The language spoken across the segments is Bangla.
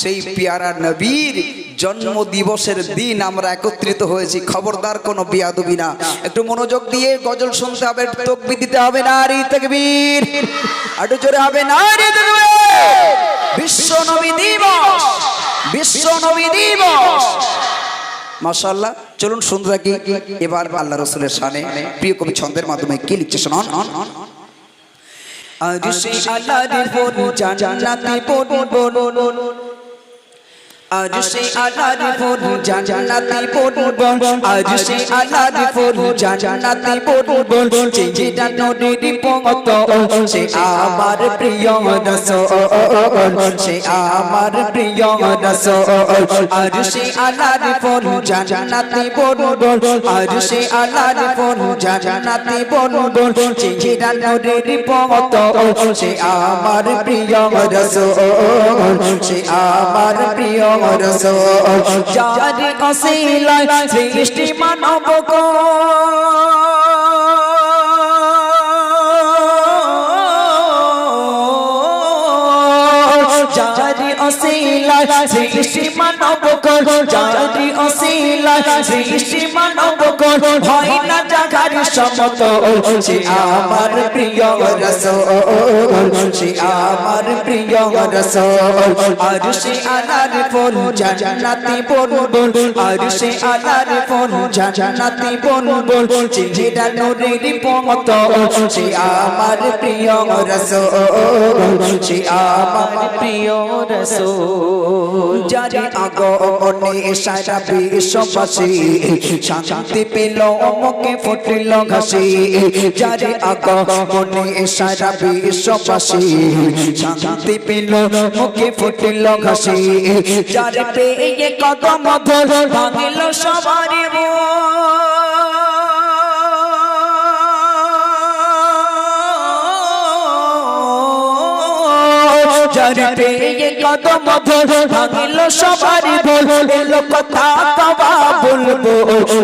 সেই পেয়ারা নবীর জন্ম দিবসের দিন আমরা একত্রিত হয়েছি। খবরদার কোনো বিয়াদবি না, একটু মনোযোগ দিয়ে গজল শুনতে হবে, তাকবীর দিতে হবে, নারী তাকবীর, একটু জোরে হবে নারী তাকবীর। বিশ্ব নবী দিবস, বিশ্ব নবী দিবস। মাশাআল্লাহ, চলুন শুনতে থাকি এবার আল্লাহ রাসূলের শানে প্রিয় কবি ছন্দের মাধ্যমে কি লিখছে শুনুন। আজ সে আল্লাহর ফোন জান্নাতে পড়ব, আজ সে আল্লাহর ফোন জান্নাতে পড়ব, আজ সে আল্লাহর ফোন জান্নাতে পড়ব, যেটা নবীর পথ সে আমার প্রিয় রাসূল, সে আমার প্রিয় রাসূল। আজ সে আল্লাহর ফোন জান্নাতে পড়ব, আজ সে আল্লাহর ফোন জান্নাতে পড়ব, যেটা নবীর পথ সে আমার প্রিয় রাসূল, সে আমার প্রিয় রাসূল। যার ওসিলায় সৃষ্টি মানব যারি অসিলায় সৃষ্টি মানব যারি অসিলায় সৃষ্টি মানব হয় না জাগার সমতল, সে আমার প্রিয় রাসূল, সে আমার প্রিয় রাসূল। আর সে আল্লাহর ফোন জান্নাতে পড়ব, আর সে আল্লাহর ফোন জান্নাতে পড়ব, যেটা নূরের পথ সে আমার প্রিয় রাসূল, সে আমার প্রিয় রাসূল। যারে আগমনে সারা বিশ্ববাসী শান্তি পেল, মুখে ফুটল হাসি, যারে আগমনে সারা বিশ্ববাসী শান্তি পেল, মুখে ফুটল হাসি, যারে পেয়ে কদম ভাঙিল সবার যারে পেয়ে কদম ভাঙিল সবার ভুল, এলো কথা কবা বলবো,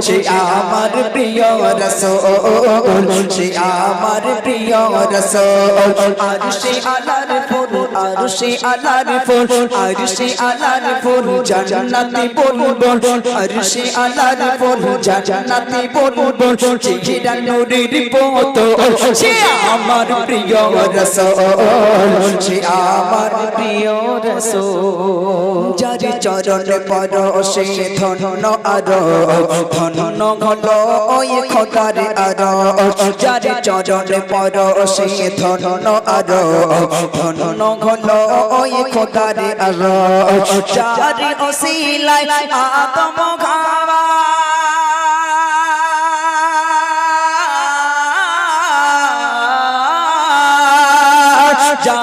সে আমার প্রিয় রাসূল, সে আমার প্রিয় রাসূল। আর সে আল্লাহর ফোন, আর সে আল্লাহর ফোন, আর সে আল্লাহর ফোন জান্নাতে পড়ব, আর সে আল্লাহর ফোন জান্নাতে পড়ব, যেটা নূরের পথ সে আমার প্রিয় রাসূল, সে আমার প্রিয় রাসূল। যার চরণ পরশে ধন্য আরো ধন্য হলো ওই খোদার আরো, যার চরণ পরশে ধন্য আরো ধন্য হলো ওই খোদার আরো, যার ওসিলায় আদম খাওয়া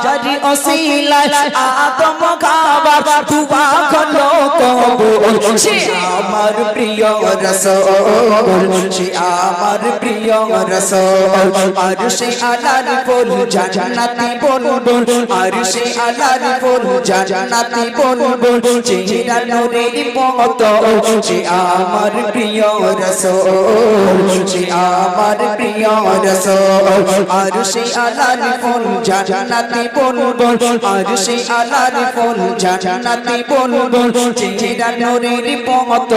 যারি ওসিলায় আদম খাবার দুয়া হলো কবুল, সে আমার প্রিয় রাসূল, সে আমার প্রিয় রাসূল। আর সে আল্লাহর ফোন জান্নাতে পড়ব, আর সে আল্লাহর ফোন জান্নাতে পড়ব, যেটা নূরের পথ সে আমার প্রিয় রাসূল, সে আমার প্রিয় রাসূল। আর সে আল্লাহর ফোন জান্নাতে পড়ব, আর সে আল্লাহর ফোন জান্নাতে পড়ব, যেটা নূরের পথ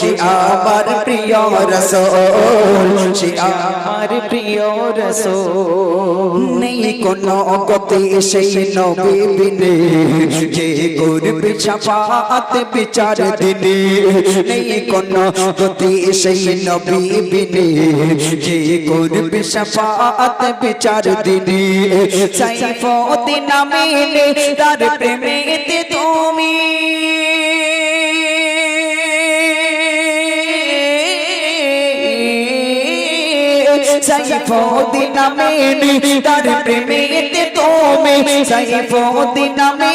সে আমার প্রিয় রাসূল, সে আমার প্রিয় রাসূল। নেই কোনো গতি সেই নবী বিনে, যে করবে শাফাআত বিচার দিনে, নেই কোনো গতি সেই নবী বিনে, যে করবে শাফাআত বিচার দিনে। সাইফুদ্দিন নামে তার প্রেমেতে তুমি, সাইফুদ্দিন নামে তার প্রেমেতে তুমি, সাইফুদ্দিন নামে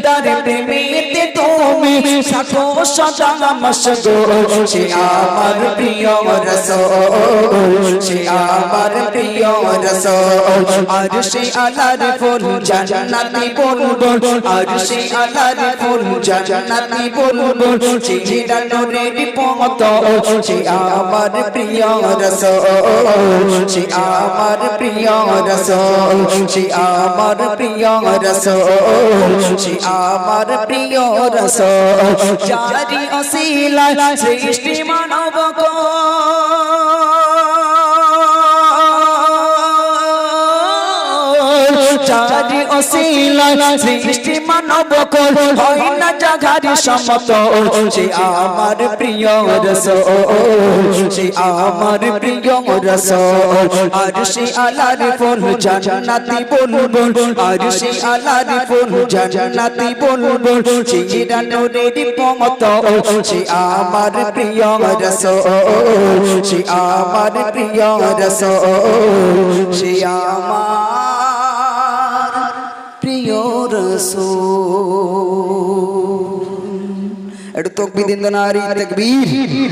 তার প্রেমেতে তুমি থাকো সদা মশগুল সে আমার প্রিয় রাসূল সে আমার প্রিয় রাসূল আরশে আলার ফুল জান্নাতি বুলবুল আরশে আলার ফুল জান্নাতি বুলবুল চিরা নূরের পথ সে আমার প্রিয় রাসূল সে আমার প্রিয় রাসূল সে আমার প্রিয় রাসূল সে আমার প্রিয় রাসূল যারি অসিলায় সৃষ্টি মানব যারি অসিলায় সৃষ্টি মানব হয় না জাগারি সমতল সে আমার প্রিয় রাসূল সে আমার প্রিয় রাসূল আরশে আলার ফুল জান্নাতি বুলবুল আরশে আলার ফুল জান্নাতি বুলবুল চিরা নূরের পথ সে আমার প্রিয় রাসূল সে আমার প্রিয় রাসূল সে আমার প্রিয় রাসূল। একটু তাকবীর দিন না, নারী তাকবীর।